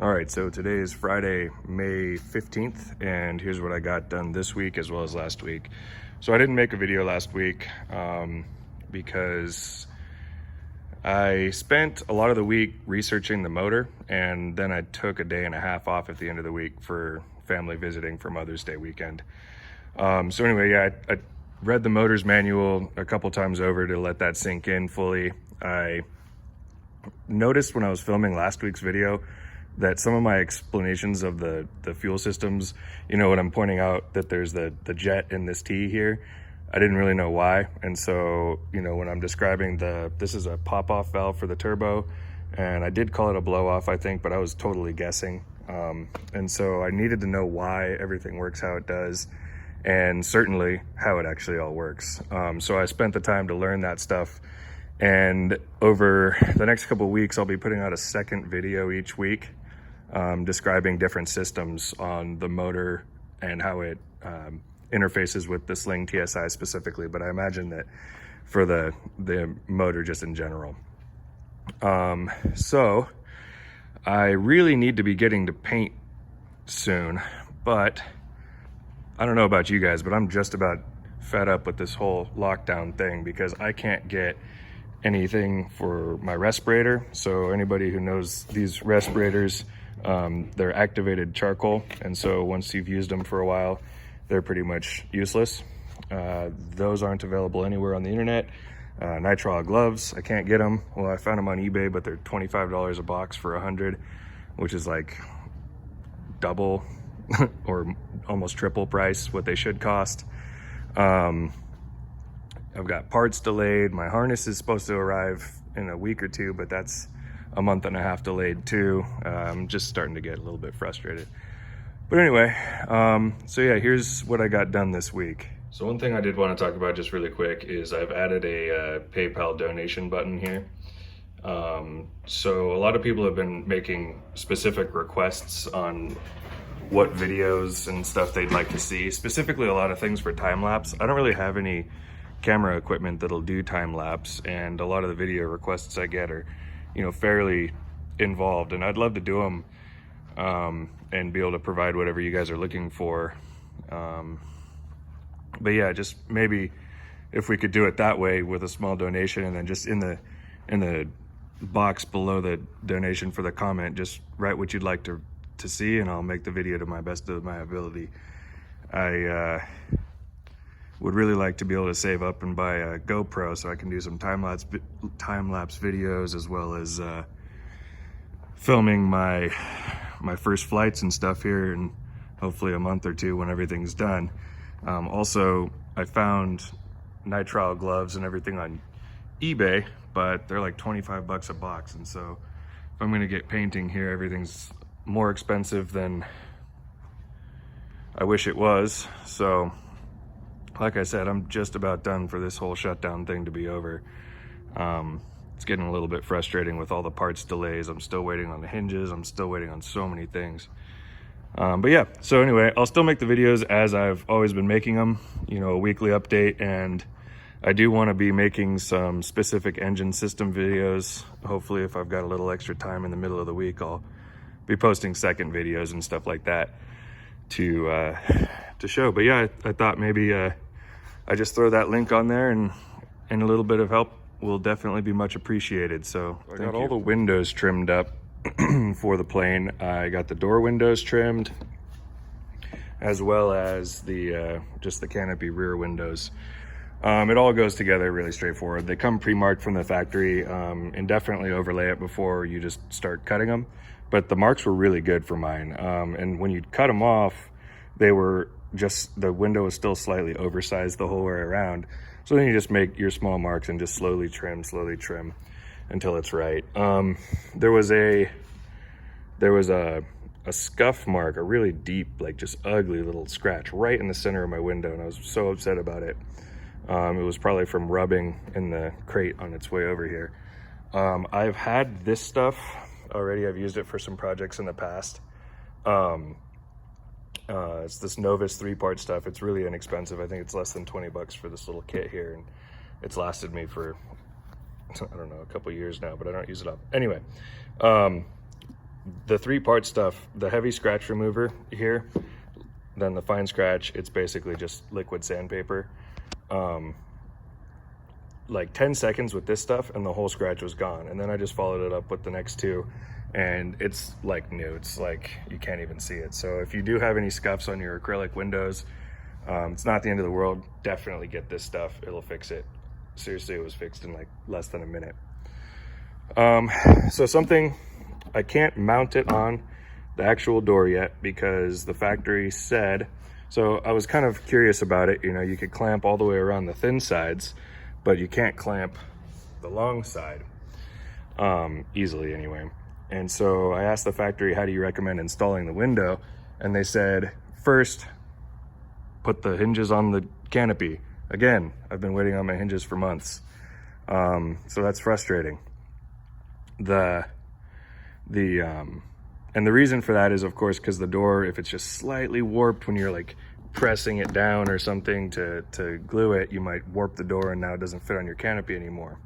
All right, so today is Friday, May 15th, and here's what I got done this week as well as last week. So I didn't make a video last week because I spent a lot of the week researching the motor, and then I took a day and a half off at the end of the week for family visiting for Mother's Day weekend. So anyway, yeah, I read the motor's manual a couple times over to let that sink in fully. I noticed when I was filming last week's video that some of my explanations of the fuel systems, you know, when I'm pointing out that there's the jet in this T here, I didn't really know why. And so, you know, when I'm describing this is a pop-off valve for the turbo, and I did call it a blow-off, I think, but I was totally guessing. And so I needed to know why everything works how it does, and certainly how it actually all works. So I spent the time to learn that stuff. And over the next couple of weeks, I'll be putting out a second video each week describing different systems on the motor and how it interfaces with the Sling TSi specifically, but I imagine that for the motor just in general. So I really need to be getting to paint soon, but I don't know about you guys, but I'm just about fed up with this whole lockdown thing because I can't get anything for my respirator. So anybody who knows these respirators, they're activated charcoal, and so once you've used them for a while, they're pretty much useless. Those aren't available anywhere on the internet. Nitrile gloves, I can't get them. Well, I found them on eBay, but they're $25 a box for 100, which is like double or almost triple price what they should cost. I've got parts delayed. My harness is supposed to arrive in a week or two, but that's a month and a half delayed too. I'm just starting to get a little bit frustrated. But anyway, so yeah, here's what I got done this week. So one thing I did want to talk about just really quick is I've added a PayPal donation button here. So a lot of people have been making specific requests on what videos and stuff they'd like to see, specifically a lot of things for time-lapse. I don't really have any camera equipment that'll do time-lapse, and a lot of the video requests I get are, you know, fairly involved, and I'd love to do them and be able to provide whatever you guys are looking for. But yeah, just maybe if we could do it that way with a small donation, and then just in the box below the donation for the comment, just write what you'd like to see, and I'll make the video to my best of my ability. I would really like to be able to save up and buy a GoPro so I can do some time-lapse videos, as well as filming my first flights and stuff here in hopefully a month or two when everything's done. Also, I found nitrile gloves and everything on eBay, but they're like 25 bucks a box, and so if I'm gonna get painting here, everything's more expensive than I wish it was. So like I said, I'm just about done for this whole shutdown thing to be over. It's getting a little bit frustrating with all the parts delays. I'm still waiting on the hinges. I'm still waiting on so many things. But yeah, so anyway, I'll still make the videos as I've always been making them, you know, a weekly update. And I do want to be making some specific engine system videos. Hopefully, if I've got a little extra time in the middle of the week, I'll be posting second videos and stuff like that to show. But yeah, I thought maybe I just throw that link on there, and a little bit of help will definitely be much appreciated. So I got all the windows trimmed up for the plane. I got the door windows trimmed, as well as the just the canopy rear windows. It all goes together really straightforward. They come pre-marked from the factory, and definitely overlay it before you just start cutting them. But the marks were really good for mine. And when you cut them off, they were just, the window was still slightly oversized the whole way around. So then you just make your small marks and just slowly trim until it's right. There was a scuff mark, a really deep, like just ugly little scratch right in the center of my window, and I was so upset about it. It was probably from rubbing in the crate on its way over here. I've had this stuff already. I've used it for some projects in the past. It's this Novus 3-part stuff. It's really inexpensive. I think it's less than 20 bucks for this little kit here, and it's lasted me for, I don't know, a couple years now, but I don't use it up. Anyway, the 3-part stuff, the heavy scratch remover here, then the fine scratch, it's basically just liquid sandpaper. Like 10 seconds with this stuff and the whole scratch was gone. And then I just followed it up with the next 2 and it's like new. It's like you can't even see it. So if you do have any scuffs on your acrylic windows, it's not the end of the world. Definitely get this stuff. It'll fix it. Seriously, it was fixed in like less than a minute. So something, I can't mount it on the actual door yet because the factory said, so I was kind of curious about it. You know, you could clamp all the way around the thin sides, but you can't clamp the long side easily anyway. And so I asked the factory, how do you recommend installing the window? And they said, first, put the hinges on the canopy. Again, I've been waiting on my hinges for months. So that's frustrating. And the reason for that is, of course, because the door, if it's just slightly warped when you're like pressing it down or something to glue it, you might warp the door and now it doesn't fit on your canopy anymore.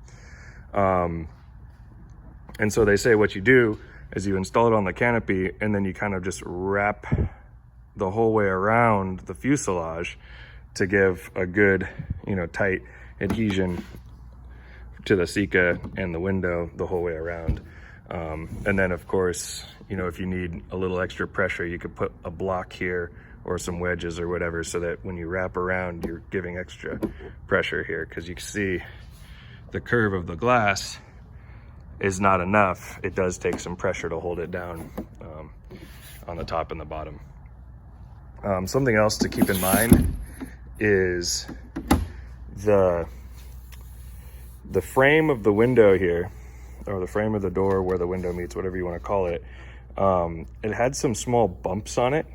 And so they say what you do is you install it on the canopy and then you kind of just wrap the whole way around the fuselage to give a good, you know, tight adhesion to the Sika and the window the whole way around. And then of course, you know, if you need a little extra pressure, you could put a block here or some wedges or whatever, so that when you wrap around, you're giving extra pressure here, because you can see the curve of the glass is not enough. It does take some pressure to hold it down on the top and the bottom. Something else to keep in mind is the frame of the window here, or the frame of the door where the window meets, whatever you want to call it. It had some small bumps on it,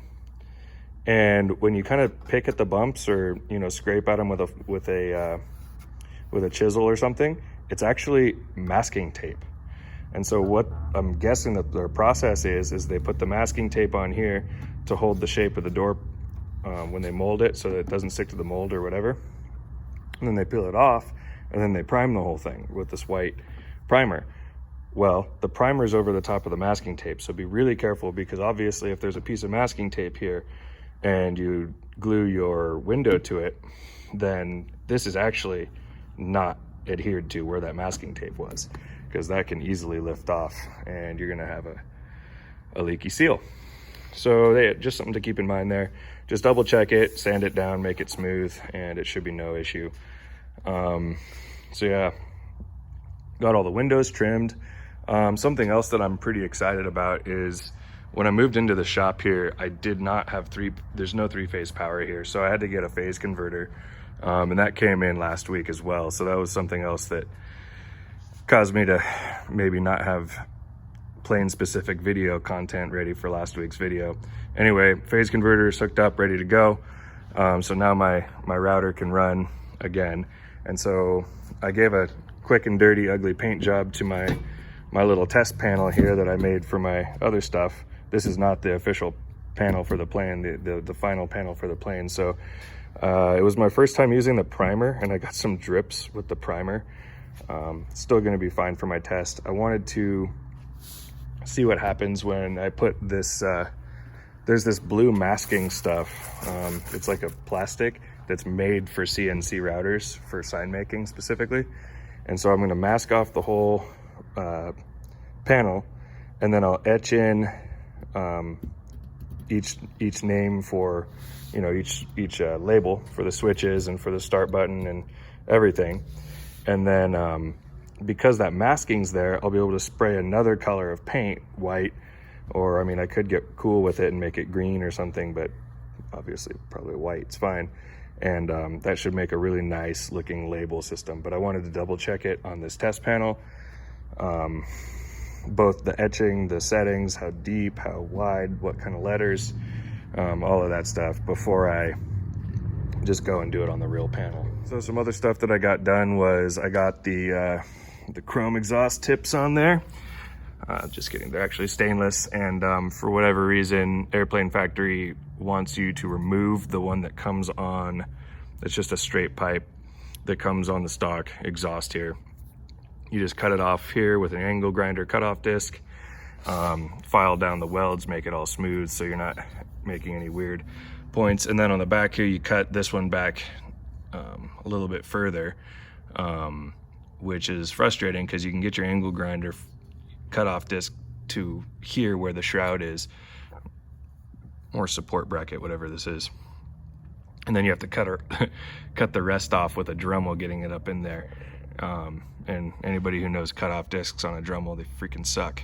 and when you kind of pick at the bumps, or you know, scrape at them with a chisel or something, it's actually masking tape. And so what I'm guessing that their process is they put the masking tape on here to hold the shape of the door when they mold it, so that it doesn't stick to the mold or whatever. And then they peel it off, and then they prime the whole thing with this white primer. Well, the primer is over the top of the masking tape, so be really careful, because obviously if there's a piece of masking tape here and you glue your window to it, then this is actually not adhered to where that masking tape was, because that can easily lift off and you're gonna have a leaky seal. So just something to keep in mind there. Just double check it, sand it down, make it smooth, and it should be no issue. So yeah, got all the windows trimmed. Something else that I'm pretty excited about is when I moved into the shop here, I did not have there's no 3-phase power here, so I had to get a phase converter, and that came in last week as well. So that was something else that caused me to maybe not have plane specific video content ready for last week's video. Anyway, phase converter is hooked up, ready to go. So now my router can run again. And so I gave a quick and dirty ugly paint job to my little test panel here that I made for my other stuff. This is not the official panel for the plane, the final panel for the plane. So it was my first time using the primer, and I got some drips with the primer. Still gonna be fine for my test. I wanted to see what happens when I put this, there's this blue masking stuff. It's like a plastic that's made for CNC routers, for sign making specifically. And so I'm gonna mask off the whole panel, and then I'll etch in each name for, you know, each label for the switches and for the start button and everything. And then because that masking's there, I'll be able to spray another color of paint, white, or I mean, I could get cool with it and make it green or something, but obviously probably white's fine. And that should make a really nice looking label system. But I wanted to double check it on this test panel. Both the etching, the settings, how deep, how wide, what kind of letters, all of that stuff before I just go and do it on the real panel. So some other stuff that I got done was I got the chrome exhaust tips on there. Just kidding, they're actually stainless, and for whatever reason, Airplane Factory wants you to remove the one that comes on, it's just a straight pipe that comes on the stock exhaust here. You just cut it off here with an angle grinder cutoff disc, file down the welds, make it all smooth so you're not making any weird points. And then on the back here, you cut this one back a little bit further, which is frustrating because you can get your angle grinder cut off disc to here where the shroud is, or support bracket, whatever this is. And then you have to cut the rest off with a Dremel, getting it up in there. And anybody who knows cut off discs on a Dremel, they freaking suck.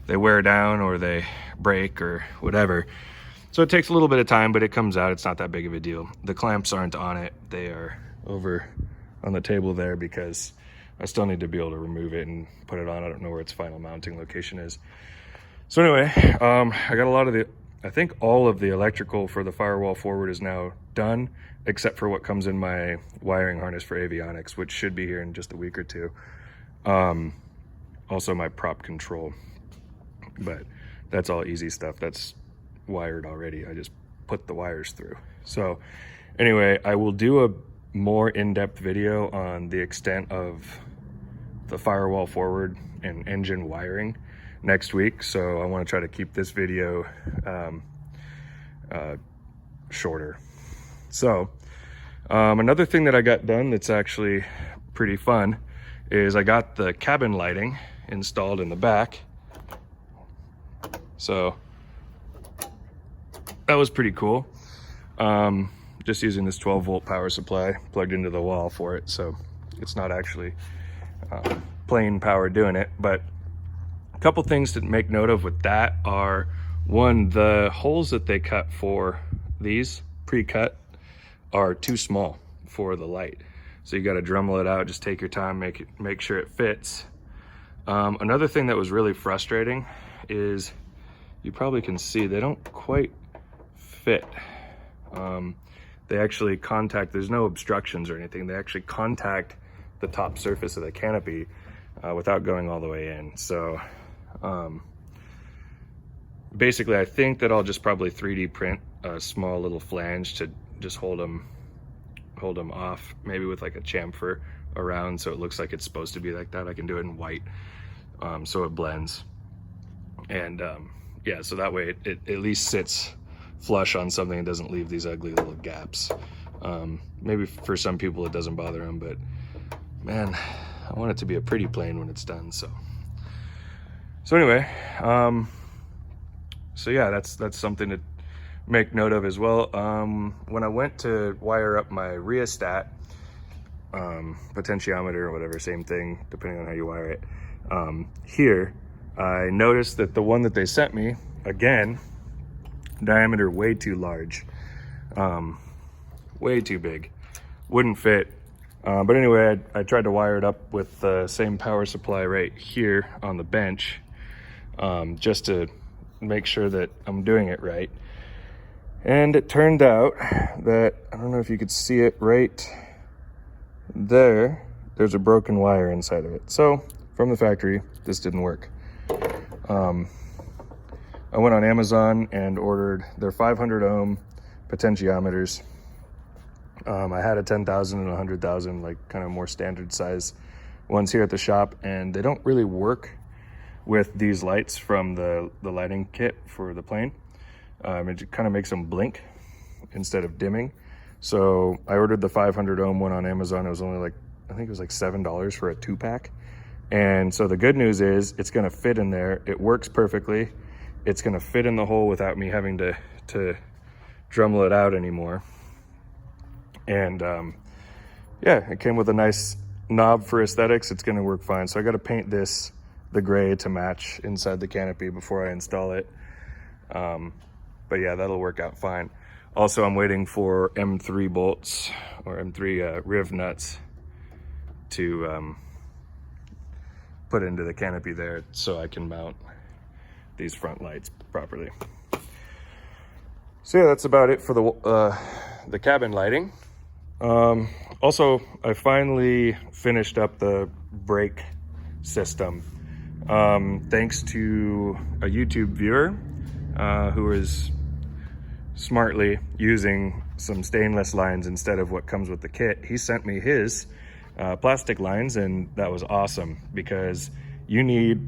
They wear down or they break or whatever. So it takes a little bit of time, but it comes out. It's not that big of a deal. The clamps aren't on it. They are over on the table there because I still need to be able to remove it and put it on. I don't know where its final mounting location is. So anyway, I got a lot of I think all of the electrical for the firewall forward is now done, except for what comes in my wiring harness for avionics, which should be here in just a week or two. Also my prop control, but that's all easy stuff. That's wired already. I just put the wires through. So anyway, I will do a more in-depth video on the extent of the firewall forward and engine wiring next week. So I want to try to keep this video shorter. So another thing that I got done that's actually pretty fun is I got the cabin lighting installed in the back. So that was pretty cool. Just using this 12-volt power supply plugged into the wall for it, so it's not actually plain power doing it. But a couple things to make note of with that are, one, the holes that they cut for these pre-cut are too small for the light, so you got to Dremel it out. Just take your time, make sure it fits. Another thing that was really frustrating is, you probably can see they don't quite fit. They actually contact, there's no obstructions or anything, they actually contact the top surface of the canopy without going all the way in. So basically I think that I'll just probably 3D print a small little flange to just hold them off, maybe with like a chamfer around, so it looks like it's supposed to be like that. I can do it in white, so it blends. And yeah, so that way it at least sits flush on something and doesn't leave these ugly little gaps. Maybe for some people it doesn't bother them, but man, I want it to be a pretty plane when it's done. So anyway, so yeah, that's something to make note of as well. When I went to wire up my rheostat, potentiometer or whatever, same thing depending on how you wire it, here I noticed that the one that they sent me, again, diameter way too large, way too big, wouldn't fit. But anyway, I tried to wire it up with the same power supply right here on the bench, just to make sure that I'm doing it right. And it turned out that, I don't know if you could see it right there, there's a broken wire inside of it. So from the factory, this didn't work. I went on Amazon and ordered their 500 ohm potentiometers. I had a 10,000 and 100,000, like kind of more standard size ones here at the shop, and they don't really work with these lights from the lighting kit for the plane. It kind of makes them blink instead of dimming. So I ordered the 500 ohm one on Amazon. It was only like, I think it was like $7 for a 2-pack. And so the good news is it's going to fit in there. It works perfectly. It's going to fit in the hole without me having to Dremel it out anymore. And yeah, it came with a nice knob for aesthetics. It's going to work fine. So I got to paint this the gray to match inside the canopy before I install it. But yeah, that'll work out fine. Also, I'm waiting for M3 bolts or M3 riv nuts to put into the canopy there so I can mount these front lights properly. So yeah, that's about it for the cabin lighting. Also, I finally finished up the brake system, thanks to a YouTube viewer who is smartly using some stainless lines instead of what comes with the kit. He sent me his plastic lines, and that was awesome because you need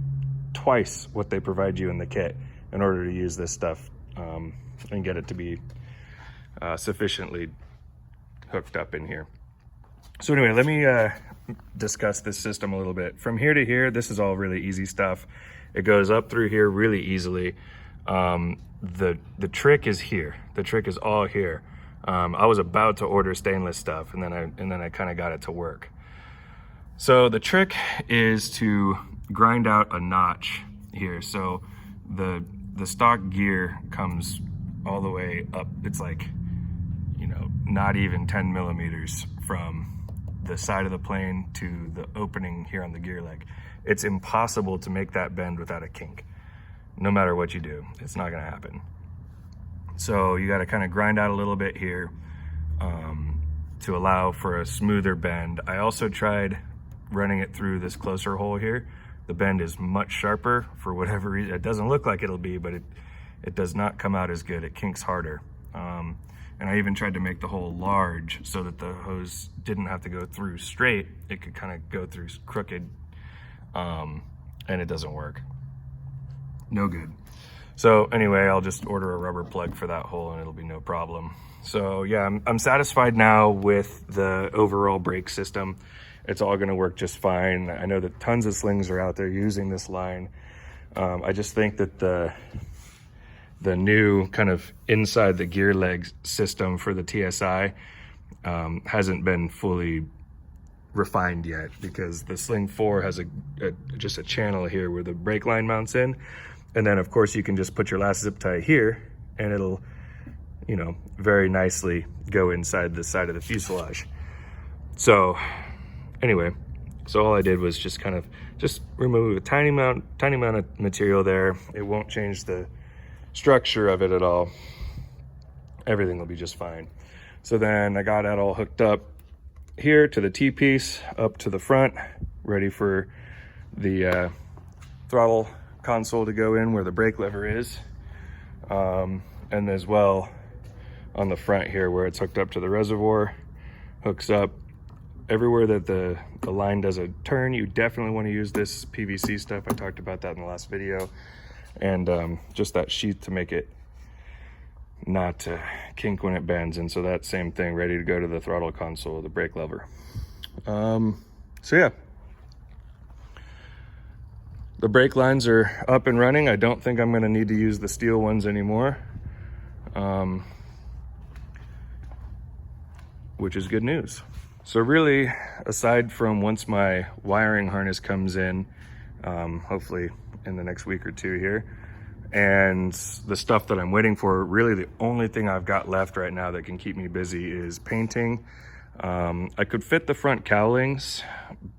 twice what they provide you in the kit in order to use this stuff and get it to be sufficiently hooked up in here. So anyway, let me discuss this system a little bit. From here to here, this is all really easy stuff. It goes up through here really easily. The trick is here. The trick is all here. I was about to order stainless stuff, and then I kind of got it to work. So the trick is to grind out a notch here. So the stock gear comes all the way up. It's like, you know, not even 10 millimeters from the side of the plane to the opening here on the gear leg. It's impossible to make that bend without a kink. No matter what you do, it's not gonna happen. So you gotta kind of grind out a little bit here to allow for a smoother bend. I also tried running it through this closer hole here. The bend is much sharper for whatever reason. It doesn't look like it'll be, but it does not come out as good. It kinks harder. And I even tried to make the hole large so that the hose didn't have to go through straight. It could kind of go through crooked, and it doesn't work. No good. So anyway, I'll just order a rubber plug for that hole and it'll be no problem. So yeah, I'm satisfied now with the overall brake system. It's all gonna work just fine. I know that tons of slings are out there using this line. I just think that the new kind of inside the gear leg system for the TSi hasn't been fully refined yet, because the Sling 4 has just a channel here where the brake line mounts in, and then of course you can just put your last zip tie here and it'll, you know, very nicely go inside the side of the fuselage. So anyway, so all I did was just kind of remove a tiny amount of material there. It won't change the structure of it at all. Everything will be just fine. So then I got that all hooked up here to the T-piece, up to the front, ready for the throttle console to go in where the brake lever is. And as well on the front here where it's hooked up to the reservoir, hooks up everywhere that the line does a turn. You definitely want to use this PVC stuff. I talked about that in the last video. And just that sheath to make it not kink when it bends. And so that same thing, ready to go to the throttle console, the brake lever. So yeah, the brake lines are up and running. I don't think I'm gonna need to use the steel ones anymore, which is good news. So really, aside from once my wiring harness comes in, hopefully in the next week or two here, and the stuff that I'm waiting for, really the only thing I've got left right now that can keep me busy is painting. I could fit the front cowlings,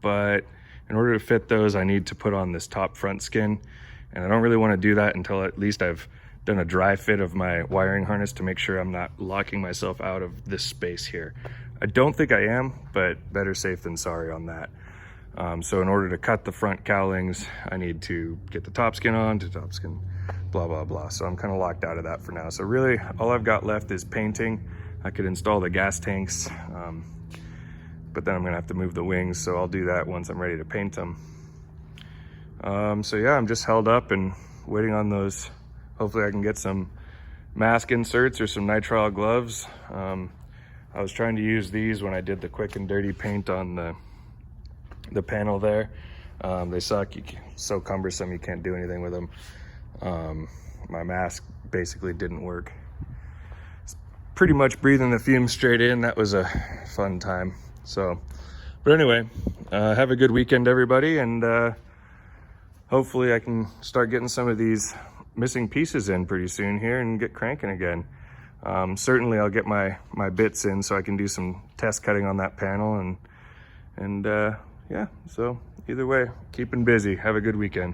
but in order to fit those, I need to put on this top front skin, and I don't really want to do that until at least I've done a dry fit of my wiring harness to make sure I'm not locking myself out of this space here. I don't think I am, but better safe than sorry on that. So in order to cut the front cowlings, I need to get the top skin on, blah, blah, blah. So I'm kind of locked out of that for now. So really all I've got left is painting. I could install the gas tanks, but then I'm gonna have to move the wings. So I'll do that once I'm ready to paint them. So yeah, I'm just held up and waiting on those. Hopefully I can get some mask inserts or some nitrile gloves. I was trying to use these when I did the quick and dirty paint on the panel there. They suck, so cumbersome, you can't do anything with them. My mask basically didn't work. Pretty much breathing the fumes straight in. That was a fun time. So, but anyway, have a good weekend, everybody, and hopefully I can start getting some of these missing pieces in pretty soon here and get cranking again. Certainly I'll get my bits in so I can do some test cutting on that panel, and yeah, so either way, keeping busy. Have a good weekend.